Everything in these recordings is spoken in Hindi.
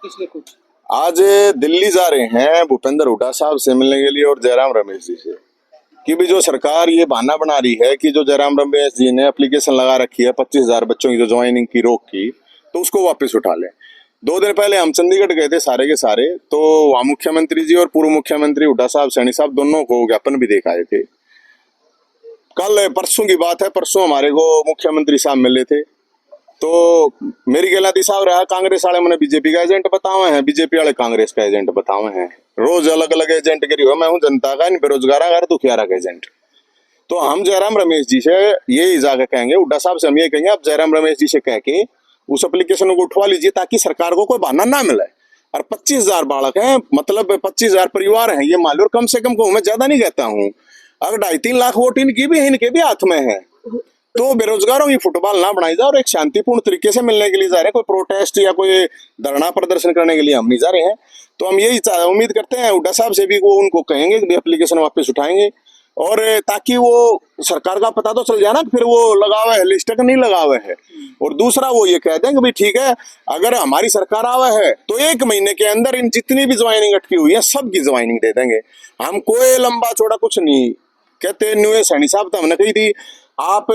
इसलिए कुछ आज दिल्ली जा रहे हैं भूपेंद्र हुड्डा साहब से मिलने के लिए और जयराम रमेश जी से कि भी जो सरकार ये बहाना बना रही है कि जो जयराम रमेश जी ने एप्लीकेशन लगा रखी है 25,000 बच्चों की जो ज्वाइनिंग की रोक की, तो उसको वापस उठा लें। 2 दिन पहले हम चंडीगढ़ गए थे सारे के सारे, तो वहां मुख्यमंत्री जी और पूर्व मुख्यमंत्री हुड्डा साहब सैनी साहब दोनों को ज्ञापन भी देखा थे। कल परसों की बात है, परसों हमारे को मुख्यमंत्री साहब मिले थे, तो मेरी गलती साहब रहा कांग्रेस वाले मैंने बीजेपी का एजेंट बतावे हैं, बीजेपी वाले कांग्रेस का एजेंट बतावे हैं, रोज अलग अलग एजेंट करी हुआ। मैं हूँ जनता का, इन बेरोजगार का दुखियारा का एजेंट। तो हम जयराम रमेश जी से ये जाकर कहेंगे, हुड्डा साहब से हम ये कहेंगे, आप जयराम रमेश जी से कह के उस एप्लीकेशन को उठवा लीजिए ताकि सरकार को कोई बहाना ना मिले। और 25,000 बालक हैं, मतलब 25,000 परिवार हैं ये मान लो, कम से कम को मैं ज्यादा नहीं कहता हूँ, अगर 2.5-3 लाख वोट इनकी भी इनके भी हाथ में है, तो बेरोजगारों की फुटबॉल ना बनाई जाए और एक शांतिपूर्ण तरीके से मिलने के लिए जा रहे हैं। कोई प्रोटेस्ट या कोई धरना प्रदर्शन करने के लिए हम नहीं जा रहे हैं। तो हम यही उम्मीद करते हैं हुड्डा साहब से भी, वो उनको कहेंगे कि एप्लीकेशन वापस उठाएंगे, और ताकि वो सरकार का पता तो चल जाए ना, फिर वो लगावे है लिस्ट नहीं लगावे है। और दूसरा वो ये कह दें कि भाई ठीक है, अगर हमारी सरकार आवा है तो 1 महीने के अंदर इन जितनी भी ज्वाइनिंग अटकी हुई है सबकी ज्वाइनिंग दे देंगे। हम कोई लंबा चौड़ा कुछ नहीं कहते। न्यू सैनी साहब तो हमने कही थी, आप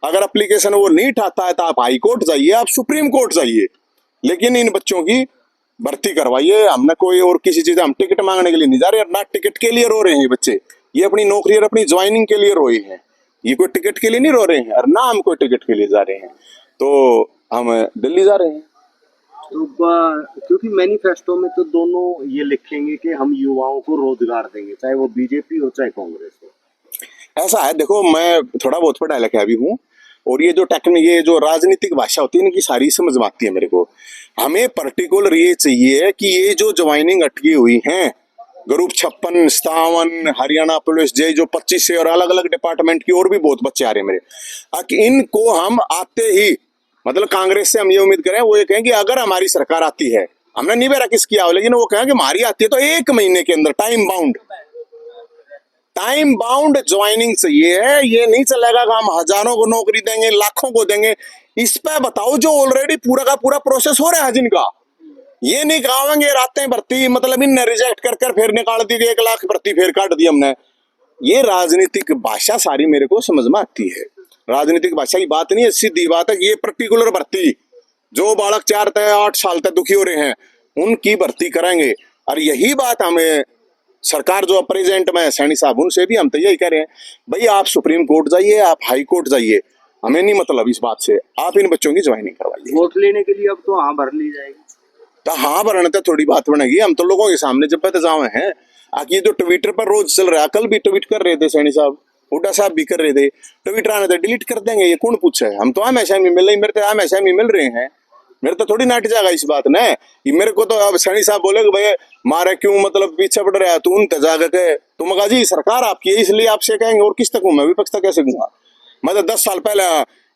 अगर एप्लीकेशन वो नहीं उठाता है तो आप हाई कोर्ट जाइए, आप सुप्रीम कोर्ट जाइए, लेकिन इन बच्चों की भर्ती करवाइए। हमने कोई और किसी चीज, हम टिकट मांगने के लिए नहीं जा रहे, ना टिकट के लिए रो रहे हैं ये बच्चे, ये अपनी नौकरी और अपनी ज्वाइनिंग के लिए रोए हैं, ये कोई टिकट के लिए नहीं रो रहे हैं, और ना हम कोई टिकट के लिए जा रहे हैं। तो हम दिल्ली जा रहे हैं। तो क्योंकि मैनिफेस्टो में तो दोनों ये लिखेंगे कि हम युवाओं को रोजगार देंगे, चाहे वो बीजेपी हो चाहे कांग्रेस हो। ऐसा है, देखो मैं थोड़ा बहुत पढ़ा लिखा भी हूँ, और ये जो ये जो राजनीतिक भाषा होती है इनकी सारी समझ में आती है मेरे को। हमें पर्टिकुलर ये चाहिए कि ये जो ज्वाइनिंग अटकी हुई है ग्रुप 56, 57, हरियाणा पुलिस जे जो 25 से और अलग अलग डिपार्टमेंट की और भी बहुत बच्चे आ रहे हैं मेरे, इनको हम आते ही, मतलब कांग्रेस से हम ये उम्मीद करें, वो ये कहें कि अगर हमारी सरकार आती है, हमने नहीं बेरा किसकी आओ, लेकिन वो कहें कि हमारी आती है तो 1 महीने के अंदर टाइम बाउंड ज्वाइनिंग चाहिए है। ये नहीं चलेगा कि हम हजारों को नौकरी देंगे, लाखों को देंगे। इस पे बताओ जो ऑलरेडी पूरा का पूरा प्रोसेस हो रहा है जिनका, ये नहीं कहेंगे रातें भर्ती, मतलब इनने रिजेक्ट कर कर फिर निकाल दी, 1 लाख भर्ती फिर काट दी हमने। ये राजनीतिक भाषा सारी मेरे को समझ में आती है। राजनीतिक भाषा की बात नहीं है, सीधी बात है कि ये पर्टिकुलर भर्ती जो बालक 4 से 8 साल तक दुखी हो रहे हैं उनकी भर्ती करेंगे। और यही बात हमें सरकार जो प्रेजेंट में सैनी साहब, उनसे भी हम तो यही कह रहे हैं, भाई आप सुप्रीम कोर्ट जाइए, आप हाई कोर्ट जाइए, हमें नहीं मतलब इस बात से, आप इन बच्चों की ज्वाइनिंग करवाइए। वोट लेने के लिए अब तो हाँ भर ली जाएगी, तो हाँ भरने तो थोड़ी बात बनेगी, हम तो लोगों के सामने जब पे जावे हैं। आगे जो ट्विटर पर रोज चल रहा है, कल भी ट्वीट कर रहे थे सैनी साहब, हुड्डा साहब भी कर रहे थे, ट्विटर आने तो डिलीट कर देंगे, ये कौन पूछे, हम तो हमेशा ही मिल रहे, मेरे तो हमेशा ही मिल रहे हैं, मेरे तो थोड़ी नाट जाएगा इस बात ने। मेरे को तो अब सैनी साहब बोले कि भाई मारे क्यों मतलब पीछे पड़ रहा है, तू उनते जाकर के, तुम कहा जी सरकार आपकी है इसलिए आपसे कहेंगे, और किस तक हूँ मैं, विपक्ष तक कैसे कहूंगा। मैं तो 10 साल पहले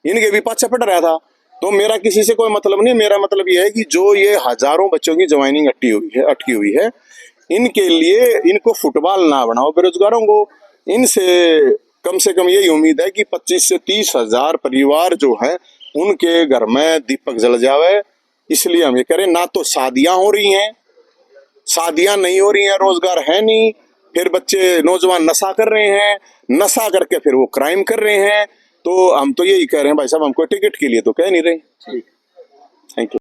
इनके भी पीछे पड़ रहा था, तो मेरा किसी से कोई मतलब नहीं। मेरा मतलब ये है कि जो ये हजारों बच्चों की ज्वाइनिंग अटकी हुई है, इनके लिए इनको फुटबॉल ना बनाओ बेरोजगारों को। इनसे कम से कम यही उम्मीद है कि 25 से 30 हजार परिवार जो है उनके घर में दीपक जल जावे, इसलिए हम ये करें। ना तो शादियां हो रही हैं, शादियां नहीं हो रही हैं, रोजगार है नहीं, फिर बच्चे नौजवान नशा कर रहे हैं, नशा करके फिर वो क्राइम कर रहे हैं। तो हम तो यही कह रहे हैं भाई साहब, हमको टिकट के लिए तो कह नहीं रहे।